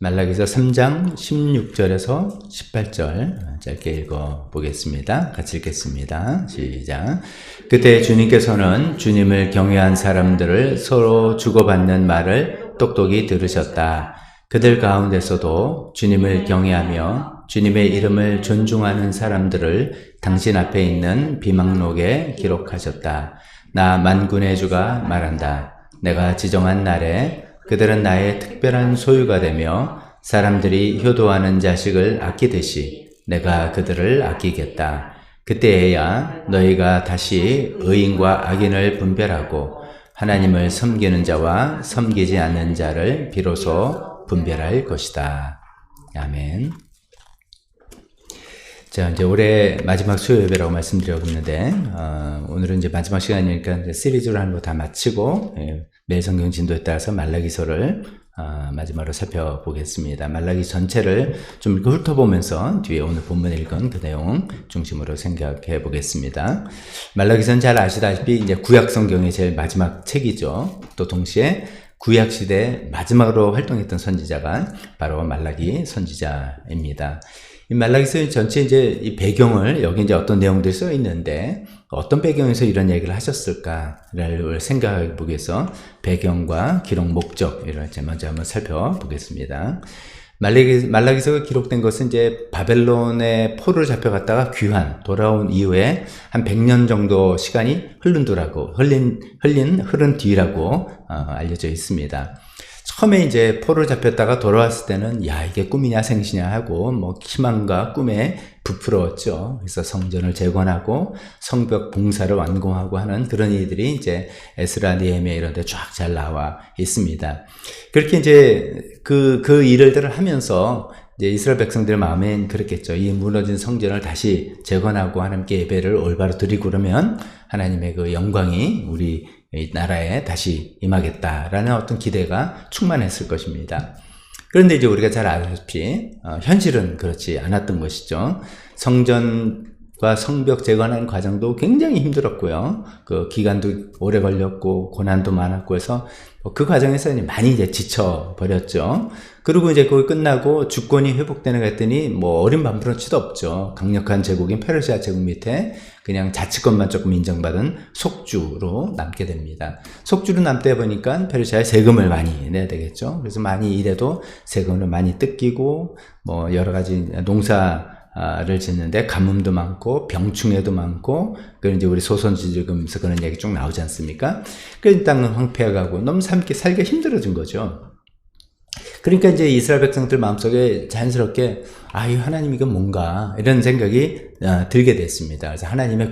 말라기서 3장 16절에서 18절 짧게 읽어 보겠습니다. 같이 읽겠습니다. 시작. 그때 주님께서는 주님을 경외한 사람들을 서로 주고받는 말을 똑똑히 들으셨다. 그들 가운데서도 주님을 경외하며 주님의 이름을 존중하는 사람들을 당신 앞에 있는 비망록에 기록하셨다. 나 만군의 주가 말한다. 내가 지정한 날에 그들은 나의 특별한 소유가 되며 사람들이 효도하는 자식을 아끼듯이 내가 그들을 아끼겠다. 그때에야 너희가 다시 의인과 악인을 분별하고 하나님을 섬기는 자와 섬기지 않는 자를 비로소 분별할 것이다. 아멘. 자, 이제 올해 마지막 수요 예배라고 말씀드리려고 했는데, 오늘은 이제 마지막 시간이니까 이제 시리즈로 하는 거 다 마치고, 매일 성경 진도에 따라서 말라기서를 마지막으로 살펴보겠습니다. 말라기 전체를 좀 훑어보면서 뒤에 오늘 본문 읽은 그 내용 중심으로 생각해 보겠습니다. 말라기서는 잘 아시다시피 이제 구약 성경의 제일 마지막 책이죠. 또 동시에 구약 시대 마지막으로 활동했던 선지자가 바로 말라기 선지자입니다. 이 말라기서 전체 이제 이 배경을 여기 이제 어떤 내용들이 써 있는데 어떤 배경에서 이런 얘기를 하셨을까를 생각해 보기 위해서 배경과 기록 목적 이런 먼저 한번 살펴보겠습니다. 말라기서가 기록된 것은 이제 바벨론의 포로를 잡혀갔다가 돌아온 이후에 한 100년 정도 시간이 흐른 뒤라고 알려져 있습니다. 처음에 이제 포로를 잡혔다가 돌아왔을 때는 야 이게 꿈이냐 생시냐 하고 뭐 희망과 꿈에 부풀었죠. 그래서 성전을 재건하고 성벽 봉사를 완공하고 하는 그런 일들이 이제 에스라 느헤미야 이런 데 쫙 잘 나와 있습니다. 그렇게 이제 그 일들을 하면서 이제 이스라엘 백성들 마음엔 그랬겠죠. 이 무너진 성전을 다시 재건하고 하나님께 예배를 올바로 드리고 그러면 하나님의 그 영광이 우리 이 나라에 다시 임하겠다라는 어떤 기대가 충만했을 것입니다. 그런데 이제 우리가 잘 아다시피 현실은 그렇지 않았던 것이죠. 성전과 성벽 재건하는 과정도 굉장히 힘들었고요. 그 기간도 오래 걸렸고 고난도 많았고 해서 그 과정에서 많이 이제 지쳐버렸죠. 그리고 이제 그걸 끝나고 주권이 회복되는 거 했더니 뭐 어린 밤부러치도 없죠. 강력한 제국인 페르시아 제국 밑에 그냥 자치권만 조금 인정받은 속주로 남게 됩니다. 속주로 남다 보니까 페르시아에 세금을 많이 내야 되겠죠. 그래서 많이 일해도 세금을 많이 뜯기고 뭐 여러 가지 농사를 짓는데 가뭄도 많고 병충해도 많고 그런 이제 우리 소선지지금에서 그런 얘기 쭉 나오지 않습니까? 그 땅은 황폐해가고 너무 살기 힘들어진 거죠. 그러니까 이제 이스라엘 백성들 마음속에 자연스럽게 이 하나님 이건 뭔가 이런 생각이 들게 됐습니다. 그래서 하나님의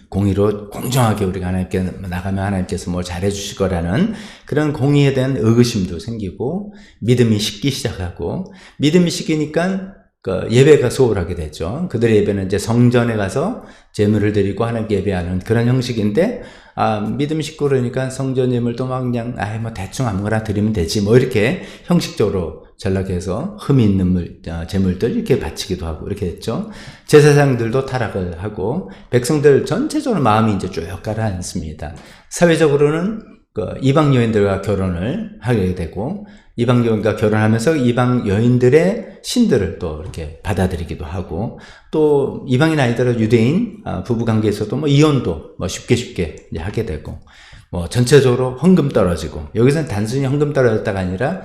공의로 공정하게 우리가 하나님께 나가면 하나님께서 뭘 잘해 주실 거라는 그런 공의에 대한 의구심도 생기고 믿음이 식기 시작하고 믿음이 식기니까 예배가 소홀하게 됐죠. 그들의 예배는 이제 성전에 가서 제물을 드리고 하나님께 예배하는 그런 형식인데 믿음이 식고 그러니까 성전 예물도 막 그냥 뭐 대충 아무거나 드리면 되지 뭐 이렇게 형식적으로 전락해서 흠이 있는 제물들 이렇게 바치기도 하고 이렇게 됐죠. 제사장들도 타락을 하고 백성들 전체적으로 마음이 이제 쭉 가라앉습니다. 사회적으로는 이방 여인들과 결혼을 하게 되고 이방 여인과 결혼하면서 이방 여인들의 신들을 또 이렇게 받아들이기도 하고 또 이방인 아니더라도 유대인 부부관계에서도 뭐 이혼도 뭐 쉽게 이제 하게 되고 뭐 전체적으로 헌금 떨어지고 여기서는 단순히 헌금 떨어졌다가 아니라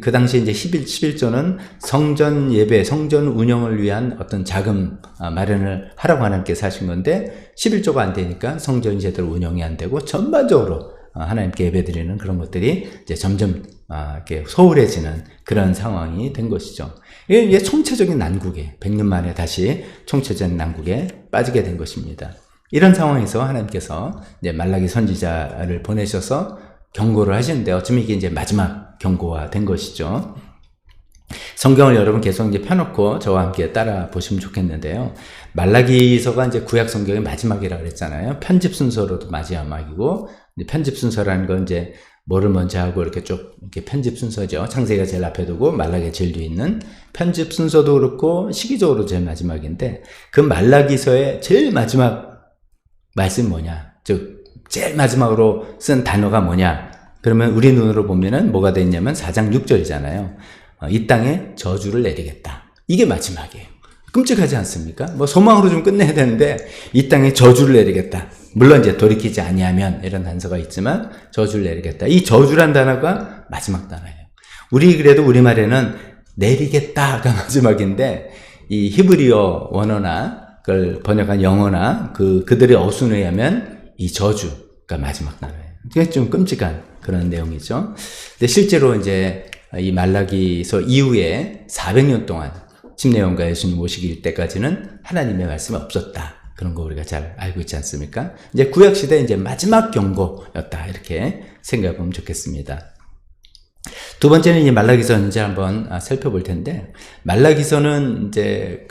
그 당시 이제 11조는 성전 예배, 성전 운영을 위한 어떤 자금 마련을 하라고 하나님께서 하신 건데 11조가 안 되니까 성전이 제대로 운영이 안 되고 전반적으로 하나님께 예배드리는 그런 것들이 이제 점점 이렇게 소홀해지는 그런 상황이 된 것이죠. 이게 총체적인 난국에 100년 만에 다시 총체적인 난국에 빠지게 된 것입니다. 이런 상황에서 하나님께서 이제 말라기 선지자를 보내셔서 경고를 하시는데 어쩌면 이게 이제 마지막 경고가 된 것이죠. 성경을 여러분 계속 이제 펴놓고 저와 함께 따라 보시면 좋겠는데요. 말라기서가 이제 구약 성경의 마지막이라고 그랬잖아요. 편집 순서로도 마지막이고, 편집 순서라는 건 이제 뭐를 먼저 하고 이렇게 쭉 이렇게 편집 순서죠. 창세기가 제일 앞에 두고 말라기가 제일 뒤에 있는 편집 순서도 그렇고 시기적으로 제일 마지막인데 그 말라기서의 제일 마지막 말씀이 뭐냐? 즉 제일 마지막으로 쓴 단어가 뭐냐? 그러면 우리 눈으로 보면은 뭐가 돼 있냐면 4장 6절이잖아요. 이 땅에 저주를 내리겠다. 이게 마지막이에요. 끔찍하지 않습니까? 뭐 소망으로 좀 끝내야 되는데 이 땅에 저주를 내리겠다. 물론 이제 돌이키지 아니하면 이런 단서가 있지만 저주를 내리겠다. 이 저주란 단어가 마지막 단어예요. 우리 그래도 우리말에는 내리겠다가 마지막인데 이 히브리어 원어나 그걸 번역한 영어나 그들의 어순에 의하면 이 저주가 마지막 단어예요. 그게 좀 끔찍한 그런 내용이죠. 근데 실제로 이제 이 말라기서 이후에 400년 동안 침례요한과 예수님 오시길 때까지는 하나님의 말씀이 없었다. 그런 거 우리가 잘 알고 있지 않습니까? 이제 구약시대 이제 마지막 경고였다. 이렇게 생각해 보면 좋겠습니다. 두 번째는 이 말라기서 이제 한번 살펴볼 텐데, 말라기서는 이제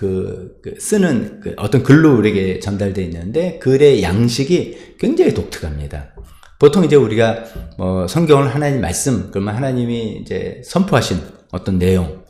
쓰는 어떤 글로 우리에게 전달되어 있는데, 글의 양식이 굉장히 독특합니다. 보통 이제 우리가 성경을 하나님 말씀, 그러면 하나님이 이제 선포하신 어떤 내용,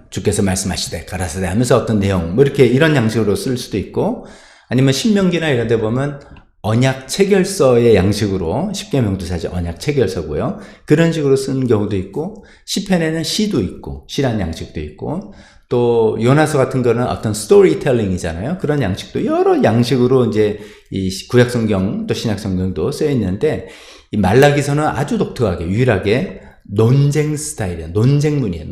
주께서 말씀하시되 가라사대 하면서 어떤 내용 이렇게 이런 양식으로 쓸 수도 있고, 아니면 신명기나 이런 데 보면 언약 체결서의 양식으로, 십계명도 사실 언약 체결서고요. 그런 식으로 쓰는 경우도 있고, 시편에는 시도 있고 시란 양식도 있고, 또 요나서 같은 거는 어떤 스토리텔링이잖아요. 그런 양식도 여러 양식으로 이제 이 구약 성경 또 신약 성경도 쓰여 있는데, 이 말라기서는 아주 독특하게 유일하게 논쟁 스타일이에요. 논쟁문이에요.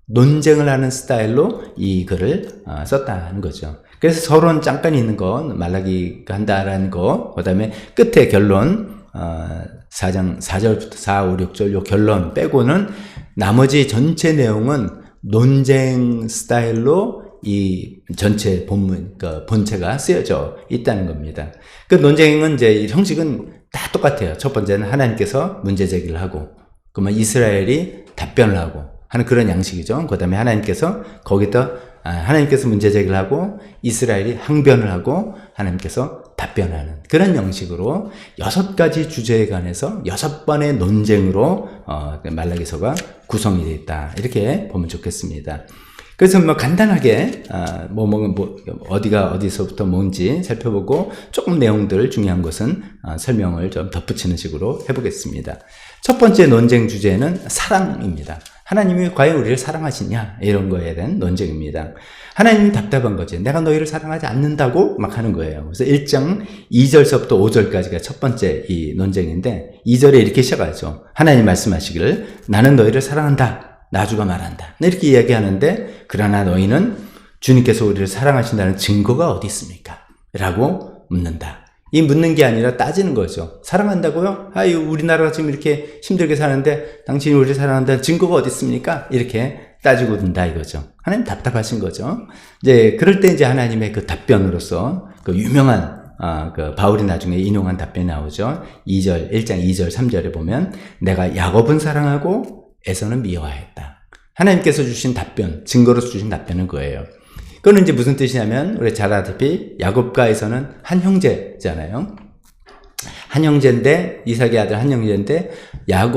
논쟁을 하는 스타일로 이 글을 썼다는 거죠. 그래서 서론 잠깐 있는 거, 말라기가 한다라는 거, 그 다음에 끝에 결론, 4장 4절부터 4, 5, 6절 요 결론 빼고는 나머지 전체 내용은 논쟁 스타일로 이 전체 본문, 본체가 쓰여져 있다는 겁니다. 그 논쟁은 이제 형식은 다 똑같아요. 첫 번째는 하나님께서 문제 제기를 하고, 그러면 이스라엘이 답변을 하고 하는 그런 양식이죠. 그 다음에 하나님께서 문제 제기를 하고 이스라엘이 항변을 하고 하나님께서 답변하는 그런 형식으로 6가지 주제에 관해서 6번의 논쟁으로 말라기서가 구성이 되어 있다. 이렇게 보면 좋겠습니다. 그래서 간단하게 어디가 어디서부터 뭔지 살펴보고 조금 내용들 중요한 것은 설명을 좀 덧붙이는 식으로 해보겠습니다. 첫 번째 논쟁 주제는 사랑입니다. 하나님이 과연 우리를 사랑하시냐 이런 거에 대한 논쟁입니다. 하나님이 답답한 거지. 내가 너희를 사랑하지 않는다고 막 하는 거예요. 그래서 1장 2절서부터 5절까지가 첫 번째 이 논쟁인데, 2절에 이렇게 시작하죠. 하나님 말씀하시기를 나는 너희를 사랑한다. 나주가 말한다. 이렇게 이야기하는데, 그러나 너희는 주님께서 우리를 사랑하신다는 증거가 어디 있습니까? 라고 묻는다. 이 묻는 게 아니라 따지는 거죠. 사랑한다고요? 우리나라가 지금 이렇게 힘들게 사는데 당신이 우리를 사랑한다는 증거가 어디 있습니까? 이렇게 따지고 든다 이거죠. 하나님 답답하신 거죠. 이제 그럴 때 이제 하나님의 그 답변으로서 그 유명한 바울이 나중에 인용한 답변이 나오죠. 1장 2절 3절에 보면 내가 야곱은 사랑하고 에서는 미워하였다. 하나님께서 주신 답변, 증거로서 주신 답변은 그거예요. 그거는 이제 무슨 뜻이냐면, 우리 잘 아다시피 야곱과 에서는 한 형제잖아요. 한 형제인데, 이삭의 아들 한 형제인데,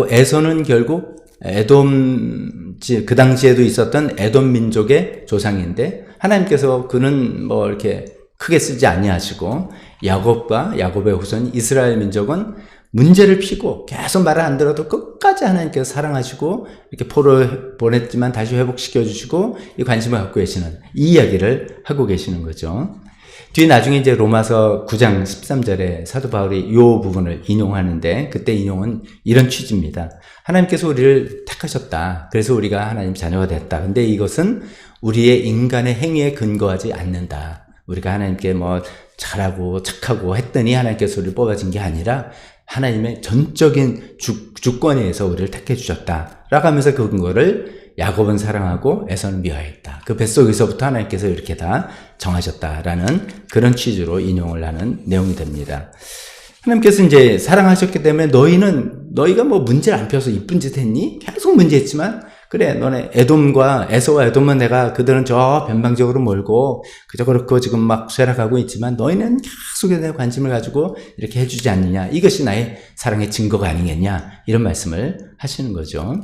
에서는 결국 에돔, 그 당시에도 있었던 에돔 민족의 조상인데, 하나님께서 그는 이렇게 크게 쓰지 아니하시고, 야곱의 후손 이스라엘 민족은 문제를 피고 계속 말을 안 들어도 끝까지 하나님께서 사랑하시고 이렇게 포로를 보냈지만 다시 회복시켜 주시고 이 관심을 갖고 계시는 이 이야기를 하고 계시는 거죠. 뒤에 나중에 이제 로마서 9장 13절에 사도 바울이 이 부분을 인용하는데, 그때 인용은 이런 취지입니다. 하나님께서 우리를 택하셨다. 그래서 우리가 하나님 자녀가 됐다. 근데 이것은 우리의 인간의 행위에 근거하지 않는다. 우리가 하나님께 잘하고 착하고 했더니 하나님께서 우리를 뽑아준 게 아니라 하나님의 전적인 주권에 의해서 우리를 택해 주셨다 라고 하면서 그 근거를 야곱은 사랑하고 에서는 미워했다. 그 뱃속에서부터 하나님께서 이렇게 다 정하셨다라는 그런 취지로 인용을 하는 내용이 됩니다. 하나님께서 이제 사랑하셨기 때문에 너희가 문제를 안 펴서 이쁜 짓 했니? 계속 문제했지만, 그래, 너네 에서와 에돔은 내가 그들은 저 변방적으로 몰고 그저 그렇고 지금 막 쇠락하고 있지만 너희는 계속해서 내 관심을 가지고 이렇게 해주지 않느냐. 이것이 나의 사랑의 증거가 아니겠냐. 이런 말씀을 하시는 거죠.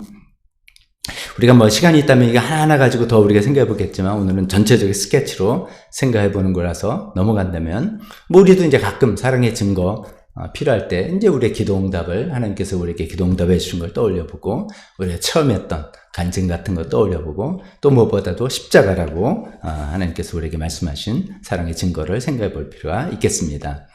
우리가 시간이 있다면 이게 하나하나 가지고 더 우리가 생각해 보겠지만, 오늘은 전체적인 스케치로 생각해 보는 거라서 넘어간다면, 우리도 이제 가끔 사랑의 증거, 필요할 때 이제 우리의 기도응답을 하나님께서 우리에게 기도응답해 주신 걸 떠올려보고 우리가 처음 했던 간증 같은 거 떠올려보고 또 무엇보다도 십자가라고 하나님께서 우리에게 말씀하신 사랑의 증거를 생각해 볼 필요가 있겠습니다.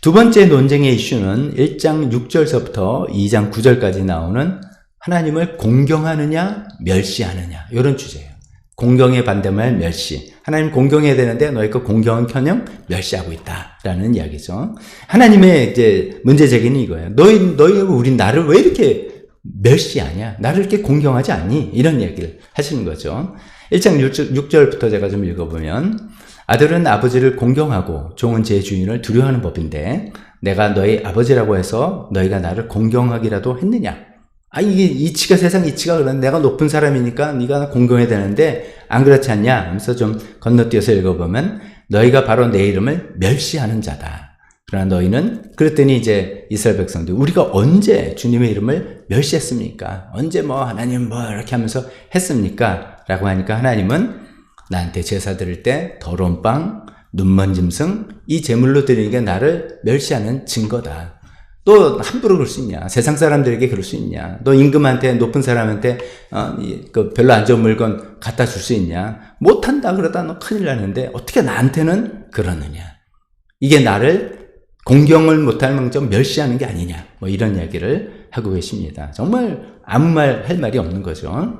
두 번째 논쟁의 이슈는 1장 6절서부터 2장 9절까지 나오는 하나님을 공경하느냐 멸시하느냐 이런 주제예요. 공경의 반대말 멸시. 하나님 공경해야 되는데 너희가 공경은커녕 멸시하고 있다라는 이야기죠. 하나님의 이제 문제 제기는 이거예요. 우리 나를 왜 이렇게 멸시하냐? 나를 이렇게 공경하지 않니? 이런 이야기를 하시는 거죠. 1장 6절부터 제가 좀 읽어보면 아들은 아버지를 공경하고 종은 제 주인을 두려워하는 법인데 내가 너희 아버지라고 해서 너희가 나를 공경하기라도 했느냐? 이게 이치가 세상 이치가 그런데 내가 높은 사람이니까 네가 공경해야 되는데 안 그렇지 않냐 하면서 좀 건너뛰어서 읽어보면 너희가 바로 내 이름을 멸시하는 자다. 그러나 너희는 그랬더니 이제 이스라엘 백성들 우리가 언제 주님의 이름을 멸시했습니까? 언제 하나님 이렇게 하면서 했습니까? 라고 하니까 하나님은 나한테 제사 드릴 때 더러운 빵, 눈먼 짐승 이 제물로 드리는 게 나를 멸시하는 증거다. 너 함부로 그럴 수 있냐? 세상 사람들에게 그럴 수 있냐? 너 임금한테 높은 사람한테 별로 안 좋은 물건 갖다 줄 수 있냐? 못한다 그러다 너 큰일 나는데 어떻게 나한테는 그러느냐? 이게 나를 공경을 못할 망정 멸시하는 게 아니냐? 이런 이야기를 하고 계십니다. 정말 아무 말 할 말이 없는 거죠.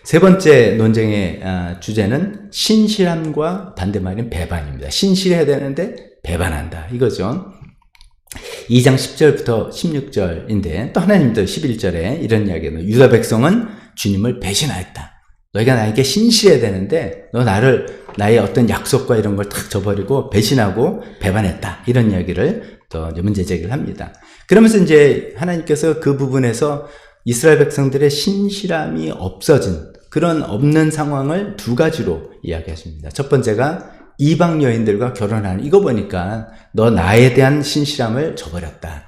세 번째 논쟁의 주제는 신실함과 반대말인 배반입니다. 신실해야 되는데 배반한다 이거죠. 2장 10절부터 16절인데 또 하나님도 11절에 이런 이야기가 유다 백성은 주님을 배신하였다. 너희가 나에게 신실해야 되는데 너 나의 어떤 약속과 이런 걸 탁 저버리고 배신하고 배반했다. 이런 이야기를 또 문제 제기를 합니다. 그러면서 이제 하나님께서 그 부분에서 이스라엘 백성들의 신실함이 없어진 그런 없는 상황을 두 가지로 이야기하십니다. 첫 번째가 이방 여인들과 결혼하는 이거 보니까 너 나에 대한 신실함을 저버렸다.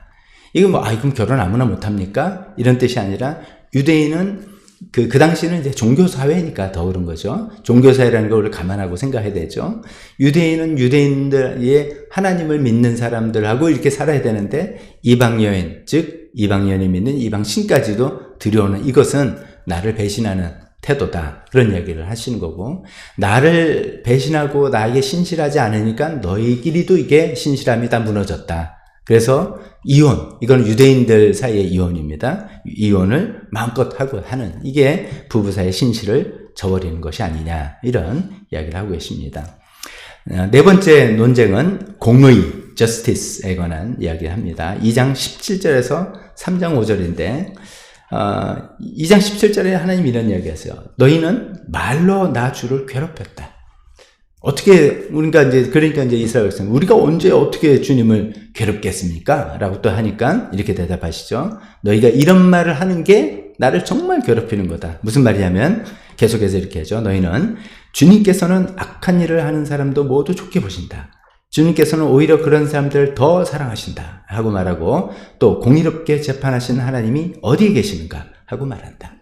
이거 그럼 결혼 아무나 못합니까? 이런 뜻이 아니라 유대인은 그 당시는 이제 종교사회니까 더 그런 거죠. 종교사회라는 걸 우리 감안하고 생각해야 되죠. 유대인은 유대인들의 하나님을 믿는 사람들하고 이렇게 살아야 되는데 이방 여인, 즉 이방 여인이 믿는 이방 신까지도 들여오는 이것은 나를 배신하는 태도다. 그런 이야기를 하시는 거고 나를 배신하고 나에게 신실하지 않으니까 너희끼리도 이게 신실함이 다 무너졌다. 그래서 이혼, 이건 유대인들 사이의 이혼입니다. 이혼을 마음껏 하고 하는 이게 부부 사이의 신실을 저버리는 것이 아니냐 이런 이야기를 하고 계십니다. 네 번째 논쟁은 공의, justice에 관한 이야기를 합니다. 2장 17절에서 3장 5절인데 2장 17절에 하나님 이런 이야기 하세요. 너희는 말로 나 주를 괴롭혔다. 그러니까 이제 이스라엘 백성, 우리가 언제 어떻게 주님을 괴롭겠습니까? 라고 또 하니까 이렇게 대답하시죠. 너희가 이런 말을 하는 게 나를 정말 괴롭히는 거다. 무슨 말이냐면 계속해서 이렇게 하죠. 너희는 주님께서는 악한 일을 하는 사람도 모두 좋게 보신다. 주님께서는 오히려 그런 사람들을 더 사랑하신다 하고 말하고 또 공의롭게 재판하시는 하나님이 어디에 계시는가 하고 말한다.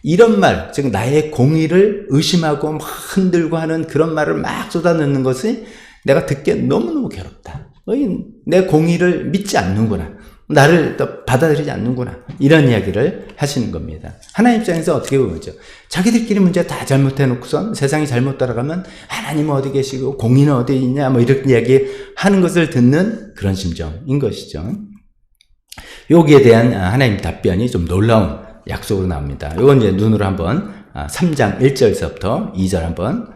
이런 말, 즉 나의 공의를 의심하고 막 흔들고 하는 그런 말을 막 쏟아내는 것이 내가 듣기에 너무너무 괴롭다. 너희 내 공의를 믿지 않는구나. 나를 또 받아들이지 않는구나. 이런 이야기를 하시는 겁니다. 하나님 입장에서 어떻게 보죠? 자기들끼리 문제 다 잘못해놓고선 세상이 잘못 따라가면 하나님은 어디 계시고 공의는 어디 있냐 이렇게 이야기하는 것을 듣는 그런 심정인 것이죠. 여기에 대한 하나님 답변이 좀 놀라운 약속으로 나옵니다. 이건 이제 눈으로 한번 3장 1절서부터 2절 한번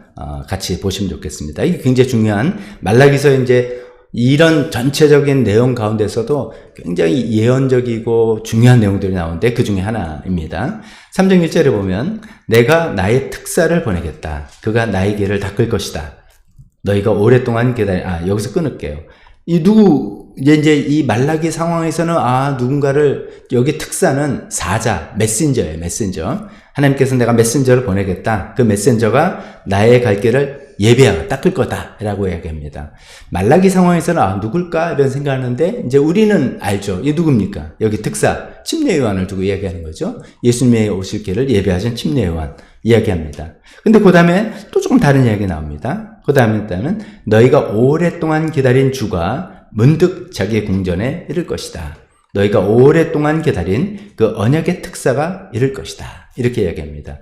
같이 보시면 좋겠습니다. 이게 굉장히 중요한 말라기서의 이제 이런 전체적인 내용 가운데서도 굉장히 예언적이고 중요한 내용들이 나오는데 그 중에 하나입니다. 3장 1절에 보면 내가 나의 특사를 보내겠다. 그가 나의 길을 닦을 것이다. 너희가 오랫동안 여기서 끊을게요. 이제 이 말라기 상황에서는 누군가를 여기 특사는 사자, 메신저예요. 메신저. 하나님께서 내가 메신저를 보내겠다. 그 메신저가 나의 갈 길을 예배하고 닦을 거다라고 이야기합니다. 말라기 상황에서는 누굴까 이런 생각하는데 이제 우리는 알죠. 이 누굽니까? 여기 특사 침례 요한을 두고 이야기하는 거죠. 예수님의 오실 길을 예배하신 침례 요한 이야기합니다. 근데 그 다음에 또 조금 다른 이야기 나옵니다. 그 다음에 일단은 너희가 오랫동안 기다린 주가 문득 자기의 궁전에 이를 것이다. 너희가 오랫동안 기다린 그 언약의 특사가 이를 것이다. 이렇게 이야기합니다.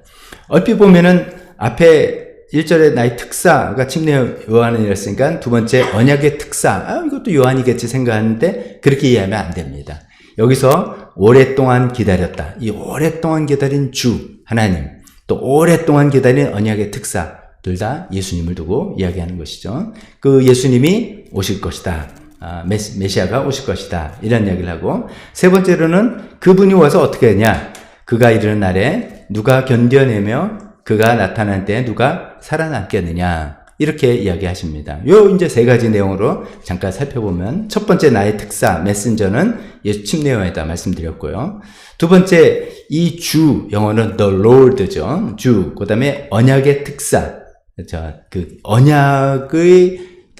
얼핏 보면은 앞에 1절에 나의 특사가 침례 요한이랬으니까 두 번째 언약의 특사, 이것도 요한이겠지 생각하는데 그렇게 이해하면 안 됩니다. 여기서 오랫동안 기다렸다. 이 오랫동안 기다린 주 하나님, 또 오랫동안 기다린 언약의 특사, 둘 다 예수님을 두고 이야기하는 것이죠. 그 예수님이 오실 것이다. 메시아가 오실 것이다. 이런 이야기를 하고, 세 번째로는 그분이 와서 어떻게 하냐. 그가 이르는 날에 누가 견뎌내며 그가 나타날 때 누가 살아남겠느냐. 이렇게 이야기하십니다. 이제 세 가지 내용으로 잠깐 살펴보면, 첫 번째 나의 특사, 메신저는 예수 침례요한이다 말씀드렸고요. 두 번째, 이 주, 영어는 the Lord죠. 주, 그 다음에 언약의 특사. 그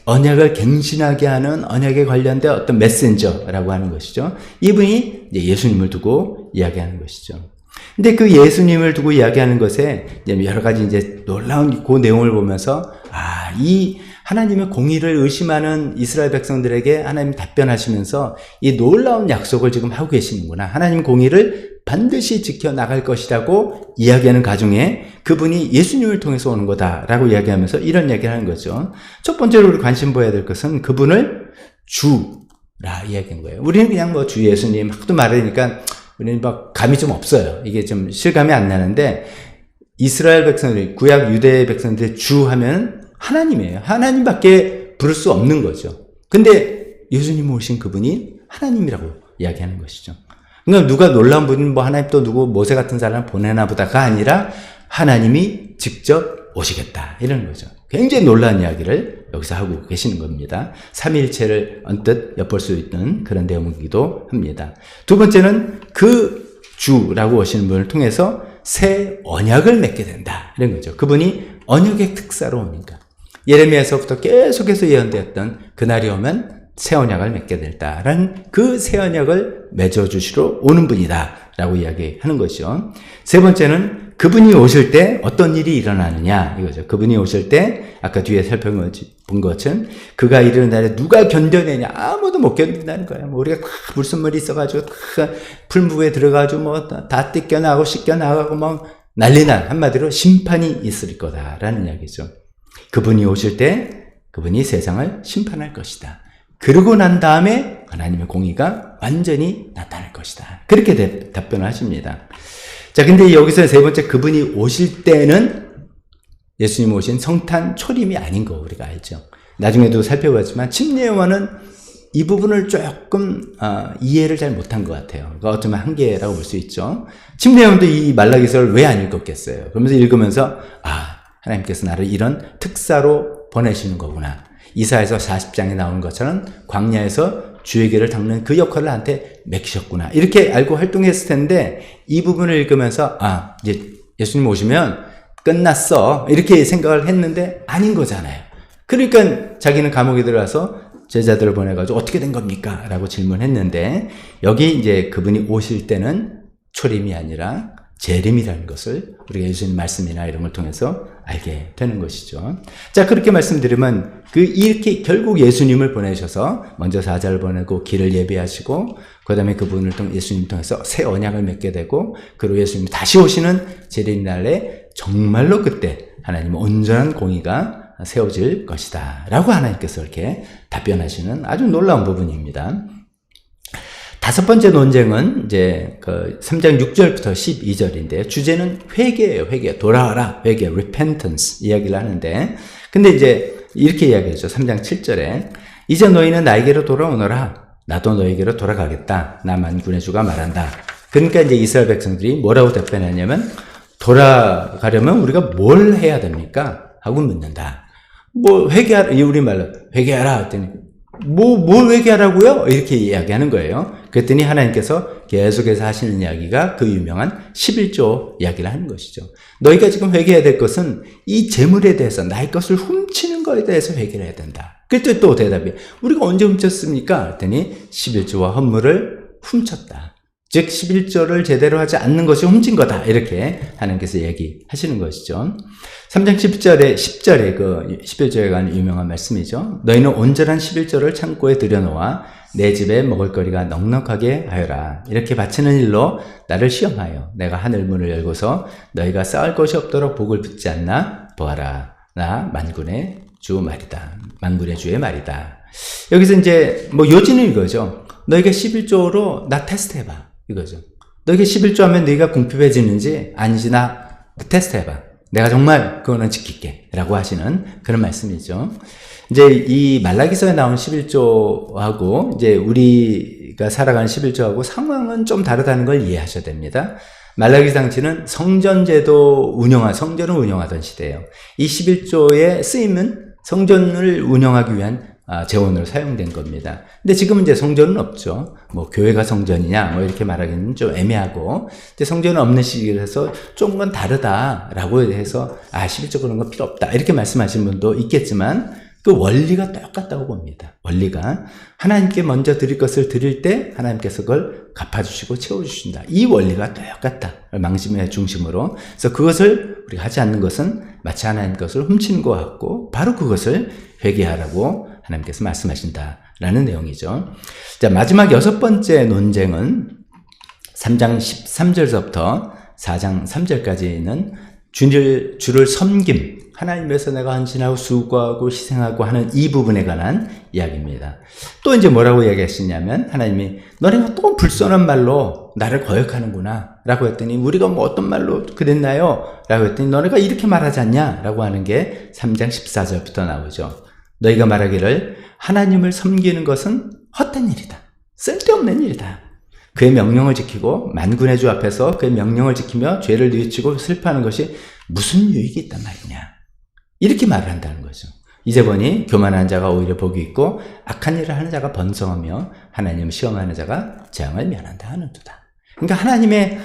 언약을 갱신하게 하는 언약에 관련된 어떤 메신저라고 하는 것이죠. 이분이 이제 예수님을 두고 이야기하는 것이죠. 근데 그 예수님을 두고 이야기하는 것에 여러 가지 이제 놀라운 그 내용을 보면서, 이 하나님의 공의를 의심하는 이스라엘 백성들에게 하나님 답변하시면서 이 놀라운 약속을 지금 하고 계시는구나. 하나님 공의를 반드시 지켜나갈 것이라고 이야기하는 가중에 그분이 예수님을 통해서 오는 거다라고 이야기하면서 이런 이야기를 하는 거죠. 첫 번째로 우리 관심 보여야 될 것은 그분을 주라 이야기한 거예요. 우리는 그냥 뭐 주 예수님 하도 말하니까 우리는 막 감이 좀 없어요. 이게 좀 실감이 안 나는데, 이스라엘 백성들이, 구약 유대 백성들이 주 하면 하나님이에요. 하나님밖에 부를 수 없는 거죠. 근데 예수님 오신 그분이 하나님이라고 이야기하는 것이죠. 그러니까 누가 놀라운 분은 뭐 하나님 또 누구 모세 같은 사람을 보내나 보다가 아니라 하나님이 직접 오시겠다. 이런 거죠. 굉장히 놀라운 이야기를 여기서 하고 계시는 겁니다. 삼위일체를 언뜻 엿볼 수 있는 그런 내용이기도 합니다. 두 번째는 그 주라고 오시는 분을 통해서 새 언약을 맺게 된다. 이런 거죠. 그분이 언약의 특사로 오니까. 예레미야에서부터 계속해서 예언되었던 그날이 오면 새 언약을 맺게 된다라는 그 새 언약을 맺어주시러 오는 분이다 라고 이야기하는 것이죠. 세 번째는 그분이 오실 때 어떤 일이 일어나느냐 이거죠. 그분이 오실 때 아까 뒤에 살펴본 것은 그가 이르는 날에 누가 견뎌내냐. 아무도 못 견딘다는 거예요. 뭐 우리가 물순물이 있어가지고 풀무에 들어가지고 뭐 다 뜯겨나가고 씻겨나가고 뭐 난리난, 한마디로 심판이 있을 거다라는 이야기죠. 그분이 오실 때 그분이 세상을 심판할 것이다. 그러고 난 다음에 하나님의 공의가 완전히 나타날 것이다. 그렇게 답변을 하십니다. 자, 근데 여기서 세 번째 그분이 오실 때는 예수님 오신 성탄 초림이 아닌 거 우리가 알죠. 나중에도 살펴봤지만 침례요한은 이 부분을 조금 이해를 잘 못한 것 같아요. 그러니까 어쩌면 한계라고 볼 수 있죠. 침례요한도 이 말라기서를 왜 안 읽었겠어요. 그러면서 읽으면서 하나님께서 나를 이런 특사로 보내시는 거구나. 이사야서 40장에 나오는 것처럼 광야에서 주의 길을 닦는 그 역할을 나한테 맡기셨구나. 이렇게 알고 활동했을 텐데 이 부분을 읽으면서 이제 예수님 오시면 끝났어. 이렇게 생각을 했는데 아닌 거잖아요. 그러니까 자기는 감옥에 들어가서 제자들을 보내가지고 어떻게 된 겁니까? 라고 질문했는데 여기 이제 그분이 오실 때는 초림이 아니라 재림이라는 것을 우리가 예수님 말씀이나 이런 걸 통해서 알게 되는 것이죠. 자, 그렇게 말씀드리면 이렇게 결국 예수님을 보내셔서 먼저 사자를 보내고 길을 예비하시고 그다음에 그분을 통해 예수님 통해서 새 언약을 맺게 되고 그리고 예수님이 다시 오시는 재림 날에 정말로 그때 하나님의 온전한 공의가 세워질 것이다 라고 하나님께서 이렇게 답변하시는 아주 놀라운 부분입니다. 다섯 번째 논쟁은 이제 3장 6절부터 12절인데 주제는 회개예요. 회개. 돌아와라. 회개. repentance 이야기를 하는데 근데 이제 이렇게 이야기하죠. 3장 7절에 이제 너희는 나에게로 돌아오너라. 나도 너에게로 돌아가겠다. 나 만군의 주가 말한다. 그러니까 이제 이스라엘 백성들이 뭐라고 답변하냐면 돌아가려면 우리가 뭘 해야 됩니까? 하고 묻는다. 뭐 회개하라. 우리 말로 회개하라 했더니 뭘 회개하라고요? 이렇게 이야기하는 거예요. 그랬더니 하나님께서 계속해서 하시는 이야기가 그 유명한 11조 이야기를 하는 것이죠. 너희가 지금 회개해야 될 것은 이 재물에 대해서 나의 것을 훔치는 것에 대해서 회개를 해야 된다. 그랬더니 또 대답이 우리가 언제 훔쳤습니까? 그랬더니 11조와 헌물을 훔쳤다. 즉 11조를 제대로 하지 않는 것이 훔친 거다. 이렇게 하나님께서 얘기하시는 것이죠. 3장 10절에 그 11조에 관한 유명한 말씀이죠. 너희는 온전한 11조를 창고에 들여놓아 내 집에 먹을거리가 넉넉하게 하여라. 이렇게 바치는 일로 나를 시험하여 내가 하늘 문을 열고서 너희가 쌓을 것이 없도록 복을 붓지 않나 보아라. 나 만군의 주 말이다. 만군의 주의 말이다. 여기서 이제 뭐 요지는 이거죠. 너희가 11조로 나 테스트 해봐. 이거죠. 너희가 11조 하면 너희가 궁핍해지는지 아니지 나 테스트 해봐. 내가 정말 그거는 지킬게. 라고 하시는 그런 말씀이죠. 이제 이 말라기서에 나온 11조하고 이제 우리가 살아가는 11조하고 상황은 좀 다르다는 걸 이해하셔야 됩니다. 말라기 당시는 성전을 운영하던 시대예요. 이 11조의 쓰임은 성전을 운영하기 위한 재원으로 사용된 겁니다. 근데 지금은 이제 성전은 없죠. 뭐 교회가 성전이냐 뭐 이렇게 말하기는 좀 애매하고, 근데 성전은 없는 시기라서 조금은 다르다라고 해서 11조 그런 거 필요 없다 이렇게 말씀하시는 분도 있겠지만 그 원리가 똑같다고 봅니다. 원리가 하나님께 먼저 드릴 것을 드릴 때 하나님께서 그걸 갚아주시고 채워주신다. 이 원리가 똑같다. 망심의 중심으로. 그래서 그것을 우리가 하지 않는 것은 마치 하나님 것을 훔치는 것 같고 바로 그것을 회개하라고 하나님께서 말씀하신다라는 내용이죠. 자, 마지막 6번째 논쟁은 3장 13절서부터 4장 3절까지는 주를 섬김, 하나님에서 내가 헌신하고 수고하고 희생하고 하는 이 부분에 관한 이야기입니다. 또 이제 뭐라고 얘기하시냐면 하나님이 너네가 또 불선한 말로 나를 거역하는구나 라고 했더니 우리가 뭐 어떤 말로 그랬나요? 라고 했더니 너네가 이렇게 말하지 않냐? 라고 하는 게 3장 14절부터 나오죠. 너희가 말하기를 하나님을 섬기는 것은 헛된 일이다. 쓸데없는 일이다. 그의 명령을 지키고 만군의 주 앞에서 그의 명령을 지키며 죄를 뉘우치고 슬퍼하는 것이 무슨 유익이 있단 말이냐. 이렇게 말을 한다는 거죠. 이제 보니 교만한 자가 오히려 복이 있고 악한 일을 하는 자가 번성하며 하나님을 시험하는 자가 재앙을 면한다 하는도다. 그러니까 하나님을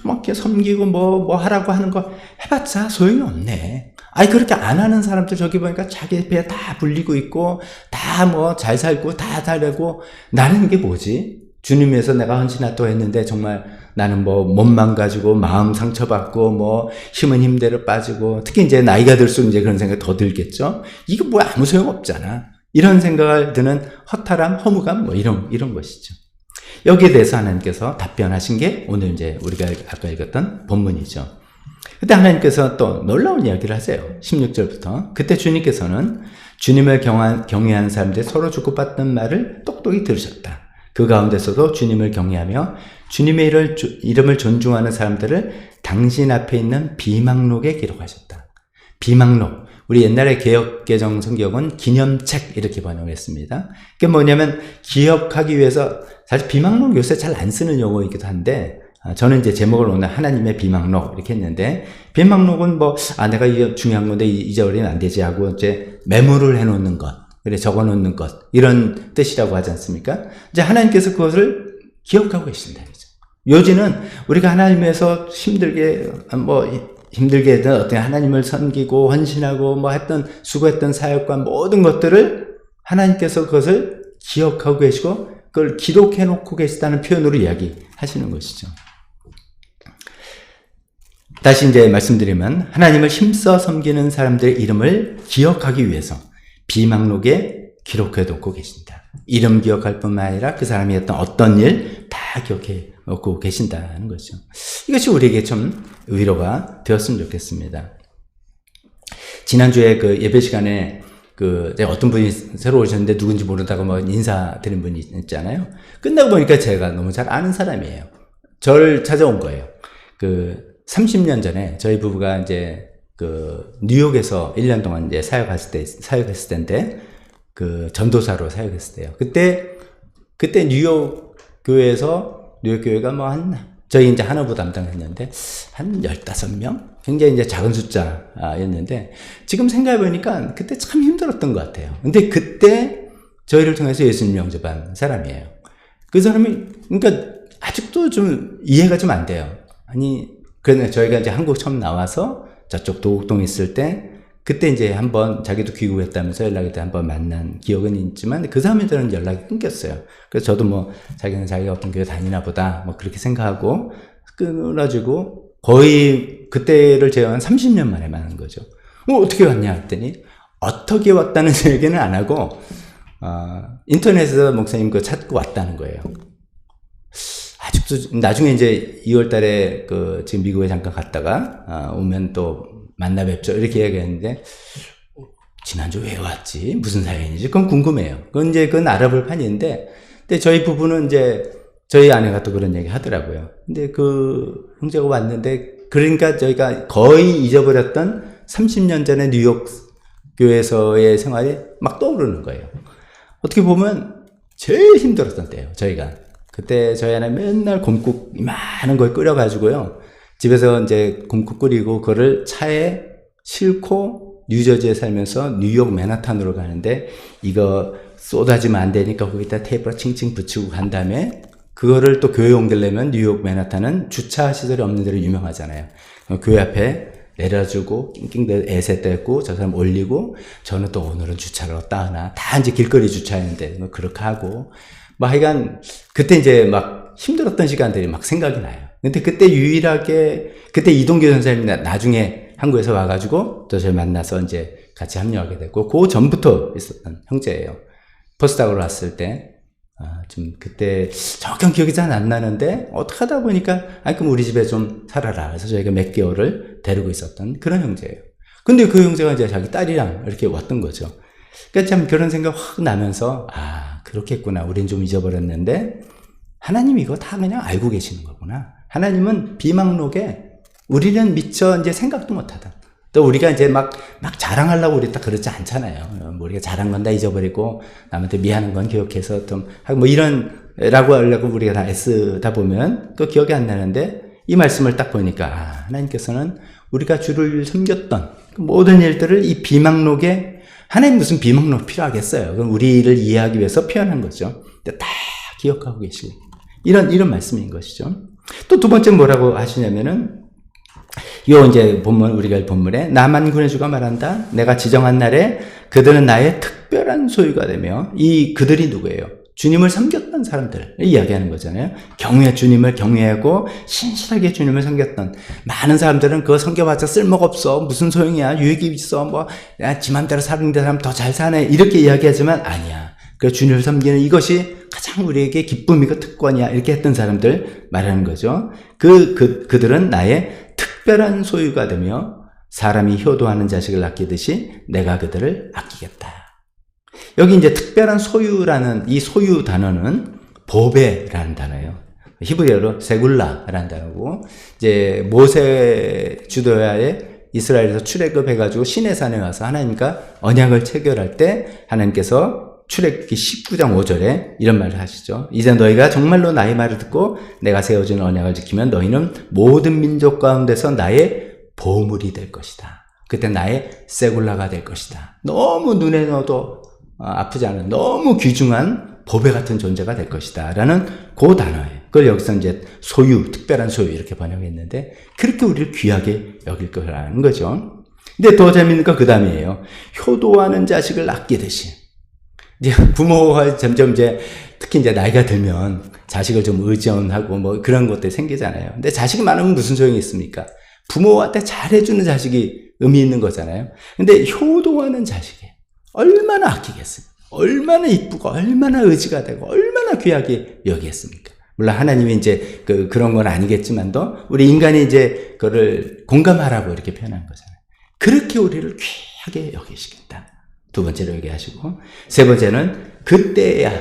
뭐 섬기고 뭐 하라고 하는 거 해봤자 소용이 없네. 그렇게 안 하는 사람들 저기 보니까 자기 배에 다 불리고 있고 다 뭐 잘 살고 다 잘되고 나는 이게 뭐지? 주님 위해서 내가 헌신했다고 했는데 정말 나는 뭐 몸만 가지고 마음 상처받고 뭐 힘은 힘대로 빠지고 특히 이제 나이가 들수록 이제 그런 생각이 더 들겠죠. 이거 뭐 아무 소용 없잖아. 이런 생각을 드는 허탈함, 허무감 뭐 이런 것이죠. 여기에 대해서 하나님께서 답변하신 게 오늘 이제 우리가 아까 읽었던 본문이죠. 그때 하나님께서 또 놀라운 이야기를 하세요. 16절부터. 그때 주님께서는 주님을 경외하는 사람들이 서로 주고받던 말을 똑똑히 들으셨다. 그 가운데서도 주님을 경외하며 주님의 이름을 존중하는 사람들을 당신 앞에 있는 비망록에 기록하셨다. 비망록. 우리 옛날에 개역개정 성경은 기념책 이렇게 번역을 했습니다. 그게 뭐냐면 기억하기 위해서 사실 비망록 요새 잘 안 쓰는 용어이기도 한데 저는 이제 제목을 오늘 하나님의 비망록 이렇게 했는데 비망록은 내가 이게 중요한 건데 잊어버리면 안 되지 하고 이제 메모를 해놓는 것. 그래 적어놓는 것 이런 뜻이라고 하지 않습니까? 이제 하나님께서 그것을 기억하고 계신다는 거죠. 요지는 우리가 하나님에서 힘들게 했던 어떤 하나님을 섬기고 헌신하고 했던 수고했던 사역과 모든 것들을 하나님께서 그것을 기억하고 계시고 그걸 기록해 놓고 계시다는 표현으로 이야기하시는 것이죠. 다시 이제 말씀드리면 하나님을 힘써 섬기는 사람들의 이름을 기억하기 위해서 비망록에 기록해 놓고 계신다. 이름 기억할 뿐만 아니라 그 사람이 했던 어떤 일 다 기억해 놓고 계신다는 거죠. 이것이 우리에게 좀 위로가 되었으면 좋겠습니다. 지난주에 그 예배 시간에 어떤 분이 새로 오셨는데 누군지 모르다가 인사드린 분이 있잖아요. 끝나고 보니까 제가 너무 잘 아는 사람이에요. 저를 찾아온 거예요. 30년 전에 저희 부부가 이제 뉴욕에서 1년 동안 이제 사역했을 때인데, 전도사로 사역했을 때요. 그때 뉴욕 교회가 저희 이제 하나부 담당했는데, 한 15명? 굉장히 이제 작은 숫자였는데, 지금 생각해보니까 그때 참 힘들었던 것 같아요. 근데 그때 저희를 통해서 예수님 영접한 사람이에요. 그 사람이, 그러니까 아직도 좀 이해가 좀 안 돼요. 그런데 저희가 이제 한국 처음 나와서 저쪽 도곡동 있을 때 그때 이제 한번 자기도 귀국했다면서 연락이 때 한번 만난 기억은 있지만 그 다음에는 연락이 끊겼어요. 그래서 저도 뭐 자기는 자기가 어떤 교회 다니나 보다 뭐 그렇게 생각하고 끊어지고 거의 그때를 제외한 30년 만에 만난 거죠. 어떻게 왔냐 했더니 어떻게 왔다는 얘기는 안 하고 인터넷에서 목사님 거 찾고 왔다는 거예요. 아직도 나중에 이제 2월 달에 지금 미국에 잠깐 갔다가 오면 또 만나 뵙죠. 이렇게 얘기했는데 지난주 왜 왔지? 무슨 사연이지? 그건 궁금해요. 그건 알아볼 판인데 근데 저희 부부는 이제 저희 아내가 또 그런 얘기 하더라고요. 근데 그 형제가 왔는데 그러니까 저희가 거의 잊어버렸던 30년 전에 뉴욕 교회에서의 생활이 막 떠오르는 거예요. 어떻게 보면 제일 힘들었던 때예요. 저희가 그때 저희 아내 맨날 곰국 많은 걸 끓여가지고요. 집에서 이제 곰국 끓이고 그거를 차에 싣고 뉴저지에 살면서 뉴욕 맨하탄으로 가는데 이거 쏟아지면 안 되니까 거기다 테이프로 칭칭 붙이고 간 다음에 그거를 또 교회 옮기려면 뉴욕 맨하탄은 주차 시설이 없는 데로 유명하잖아요. 교회 앞에 내려주고 낑낑대 애세 떼고 저 사람 올리고 저는 또 오늘은 주차를 어디다 하나 다 이제 길거리 주차했는데 뭐 그렇게 하고 뭐 하여간 그때 이제 막 힘들었던 시간들이 막 생각이 나요. 근데 그때 유일하게 그때 이동규 선생님이 나중에 한국에서 와가지고 또 저를 만나서 이제 같이 합류하게 됐고 그 전부터 있었던 형제예요. 포스닥으로 왔을 때 좀 그때 정확한 기억이 잘 안 나는데 어떻게 하다 보니까 그럼 우리 집에 좀 살아라. 그래서 저희가 몇 개월을 데리고 있었던 그런 형제예요. 근데 그 형제가 이제 자기 딸이랑 이렇게 왔던 거죠. 그러니까 참 그런 생각 확 나면서 그렇겠구나. 우린 좀 잊어버렸는데 하나님 이거 다 그냥 알고 계시는 거구나. 하나님은 비망록에 우리는 미처 이제 생각도 못하다. 또 우리가 이제 막 자랑하려고 우리 딱 그렇지 않잖아요. 우리가 잘한 건 다 잊어버리고 남한테 미안한 건 기억해서 좀 뭐 이런라고 하려고 우리가 다 애쓰다 보면 그 기억이 안 나는데 이 말씀을 딱 보니까 하나님께서는 우리가 주를 섬겼던 그 모든 일들을 이 비망록에 하나님 무슨 비망록 필요하겠어요. 그럼 우리를 이해하기 위해서 표현한 거죠. 근데 다 기억하고 계시고 이런 말씀인 것이죠. 또 두 번째 뭐라고 하시냐면은 요 이제 본문 우리가 할 본문에 나만 군의 주가 말한다. 내가 지정한 날에 그들은 나의 특별한 소유가 되며 이 그들이 누구예요? 주님을 섬겼던 사람들을 이야기하는 거잖아요. 주님을 경외하고 신실하게 주님을 섬겼던 많은 사람들은 그거 섬겨봤자 쓸모가 없어. 무슨 소용이야. 유익이 있어. 지 맘대로 사는 사람 더 잘 사네. 이렇게 이야기하지만 아니야. 그 주님을 섬기는 이것이 가장 우리에게 기쁨이고 특권이야. 이렇게 했던 사람들 말하는 거죠. 그들은 나의 특별한 소유가 되며 사람이 효도하는 자식을 아끼듯이 내가 그들을 아끼겠다. 여기 이제 특별한 소유라는 이 소유 단어는 보배라는 단어예요. 히브리어로 세굴라라는 단어고 이제 모세 주도하에 이스라엘에서 출애굽해가지고 시내산에 와서 하나님과 언약을 체결할 때 하나님께서 출애굽기 19장 5절에 이런 말을 하시죠. 이제 너희가 정말로 나의 말을 듣고 내가 세워준 언약을 지키면 너희는 모든 민족 가운데서 나의 보물이 될 것이다. 그때 나의 세굴라가 될 것이다. 너무 눈에 넣어도 아프지 않은 너무 귀중한 보배 같은 존재가 될 것이다. 라는 그 단어예요. 그걸 여기서 이제 소유, 특별한 소유 이렇게 번역했는데 그렇게 우리를 귀하게 여길 거라는 거죠. 근데 더 재밌는 건 그 다음이에요. 효도하는 자식을 아끼듯이. 이제 부모가 점점 특히 나이가 들면 자식을 좀 의존하고 뭐 그런 것들이 생기잖아요. 근데 자식이 많으면 무슨 소용이 있습니까? 부모한테 잘해주는 자식이 의미 있는 거잖아요. 근데 효도하는 자식이 얼마나 아끼겠습니까? 얼마나 이쁘고 얼마나 의지가 되고 얼마나 귀하게 여기겠습니까? 물론 하나님이 이제 그런 건 아니겠지만도 우리 인간이 그거를 공감하라고 이렇게 표현한 거잖아요. 그렇게 우리를 귀하게 여기시겠다. 두 번째로 얘기하시고 세 번째는 그때야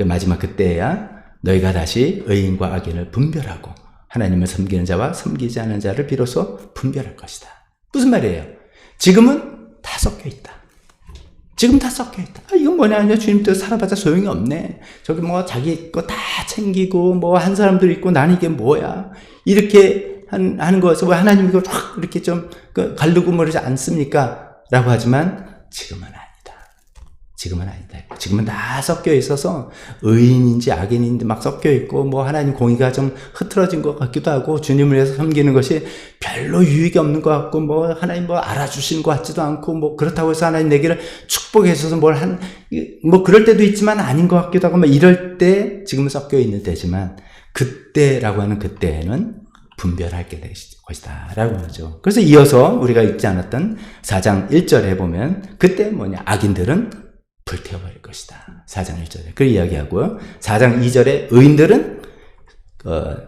마지막 그때야 너희가 다시 의인과 악인을 분별하고 하나님을 섬기는 자와 섬기지 않는 자를 비로소 분별할 것이다. 무슨 말이에요? 지금은 다 섞여 있다. 지금 다 섞여 있다. 이건 뭐냐? 주님 뜻 살아봤자 소용이 없네. 저기 자기 거 다 챙기고 한 사람들 있고 나는 이게 뭐야? 이렇게 하는 거에서 왜 하나님 이걸 확 이렇게 좀 가르고 그러지 않습니까? 라고 하지만 지금은 아니다. 지금은 아니다. 지금은 다 섞여 있어서 의인인지 악인인지 막 섞여 있고 뭐 하나님 공의가 좀 흐트러진 것 같기도 하고 주님을 위해서 섬기는 것이 별로 유익이 없는 것 같고 뭐 하나님 뭐 알아주시는 것 같지도 않고 뭐 그렇다고 해서 하나님 내게를 축복해 주셔서 뭐 그럴 때도 있지만 아닌 것 같기도 하고 막 이럴 때 지금은 섞여 있는 때지만 그때라고 하는 그때에는 분별하게 될 것이다 라고 하죠. 그래서 이어서 우리가 읽지 않았던 4장 1절에 보면 그때 뭐냐, 악인들은 불태워버릴 것이다. 4장 1절에 그 이야기하고요. 4장 2절에 의인들은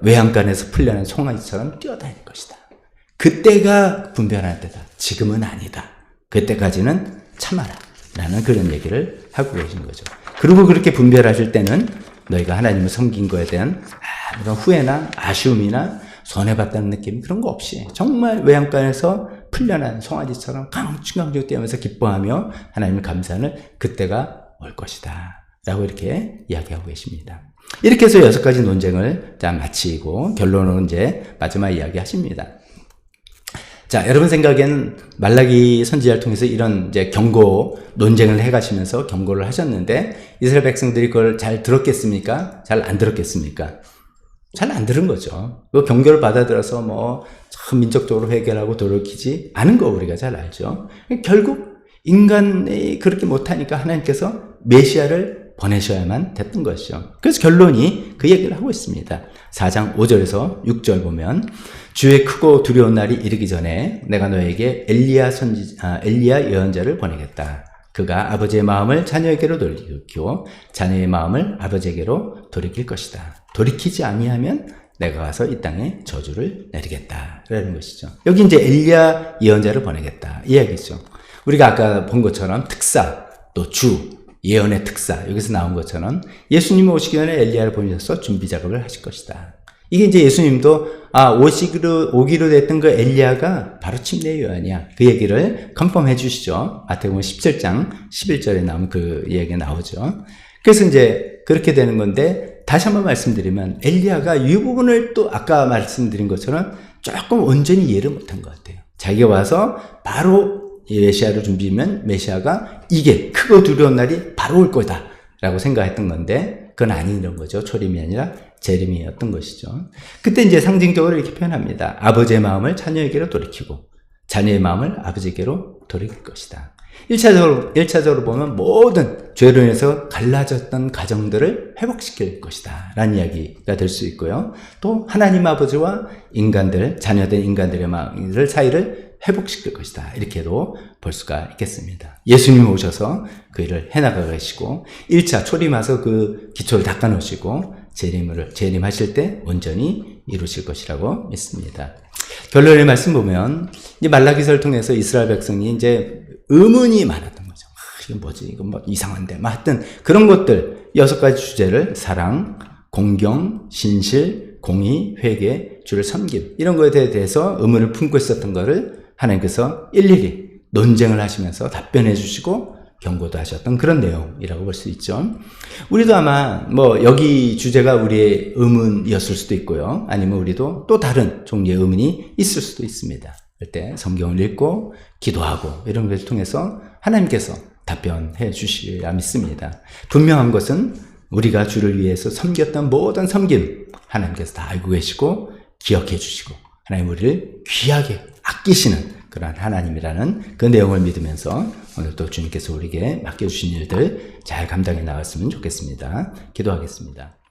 외양간에서 풀려난 송아지처럼 뛰어다닐 것이다. 그때가 분별할 때다. 지금은 아니다. 그때까지는 참아라 라는 그런 얘기를 하고 계신 거죠. 그리고 그렇게 분별하실 때는 너희가 하나님을 섬긴 거에 대한 아무런 후회나 아쉬움이나 손해봤다는 느낌 그런 거 없이 정말 외양간에서 풀려난 송아지처럼 깡충깡충 뛰면서 기뻐하며 하나님을 감사하는 그때가 올 것이다 라고 이렇게 이야기하고 계십니다. 이렇게 해서 6가지 논쟁을 마치고 결론은 이제 마지막 이야기 하십니다. 자, 여러분 생각에는 말라기 선지자를 통해서 이런 이제 경고 논쟁을 해가시면서 경고를 하셨는데 이스라엘 백성들이 그걸 잘 들었겠습니까? 잘 안 들었겠습니까? 잘 안 들은 거죠. 그 경고를 받아들여서 뭐 참 민족적으로 해결하고 돌이키지 않은 거 우리가 잘 알죠. 결국 인간이 그렇게 못하니까 하나님께서 메시아를 보내셔야만 됐던 것이죠. 그래서 결론이 그 얘기를 하고 있습니다. 4장 5절에서 6절 보면 주의 크고 두려운 날이 이르기 전에 내가 너에게 엘리야 예언자를 보내겠다. 그가 아버지의 마음을 자녀에게로 돌이키고 자녀의 마음을 아버지에게로 돌이킬 것이다. 돌이키지 아니하면 내가 가서 이 땅에 저주를 내리겠다 라는 것이죠. 여기 이제 엘리야 예언자를 보내겠다 이 이야기죠. 우리가 아까 본 것처럼 특사 또 주 예언의 특사 여기서 나온 것처럼 예수님이 오시기 전에 엘리야를 보내셔서 준비 작업을 하실 것이다. 이게 이제 예수님도 오기로 됐던 그 엘리야가 바로 침례 요한이야. 그 얘기를 컨펌해 주시죠. 마태복음 17장 11절에 나오면 그 얘기가 나오죠. 그래서 이제 그렇게 되는 건데 다시 한번 말씀드리면 엘리야가 이 부분을 또 아까 말씀드린 것처럼 조금 온전히 이해를 못한 것 같아요. 자기가 와서 바로 메시아를 준비하면 메시아가 이게 크고 두려운 날이 바로 올 거다 라고 생각했던 건데 그건 아니던 거죠. 초림이 아니라 재림이었던 것이죠. 그때 이제 상징적으로 이렇게 표현합니다. 아버지의 마음을 자녀에게로 돌이키고 자녀의 마음을 아버지에게로 돌이킬 것이다. 1차적으로 보면 모든 죄로 인해서 갈라졌던 가정들을 회복시킬 것이다 라는 이야기가 될 수 있고요. 또 하나님 아버지와 인간들, 자녀된 인간들의 마음을 사이를 회복시킬 것이다 이렇게도 볼 수가 있겠습니다. 예수님 오셔서 그 일을 해나가 계시고 1차 초림하서 그 기초를 닦아 놓으시고 재림하실 때 온전히 이루실 것이라고 믿습니다. 결론의 말씀 보면 이제 말라기서를 통해서 이스라엘 백성이 이제 의문이 많았던 거죠. 이게 뭐지? 이거 뭐 이상한데. 하여튼 그런 것들 6가지 주제를 사랑, 공경, 신실, 공의, 회개, 주를 섬김 이런 것에 대해서 의문을 품고 있었던 거를 하나님께서 일일이 논쟁을 하시면서 답변해 주시고 경고도 하셨던 그런 내용이라고 볼 수 있죠. 우리도 아마 뭐 여기 주제가 우리의 의문이었을 수도 있고요. 아니면 우리도 또 다른 종류의 의문이 있을 수도 있습니다. 그럴 때 성경을 읽고 기도하고 이런 것을 통해서 하나님께서 답변해 주시리라 믿습니다. 분명한 것은 우리가 주를 위해서 섬겼던 모든 섬김 하나님께서 다 알고 계시고 기억해 주시고 하나님 우리를 귀하게 아끼시는 그러한 하나님이라는 그 내용을 믿으면서 오늘도 주님께서 우리에게 맡겨주신 일들 잘 감당해 나갔으면 좋겠습니다. 기도하겠습니다.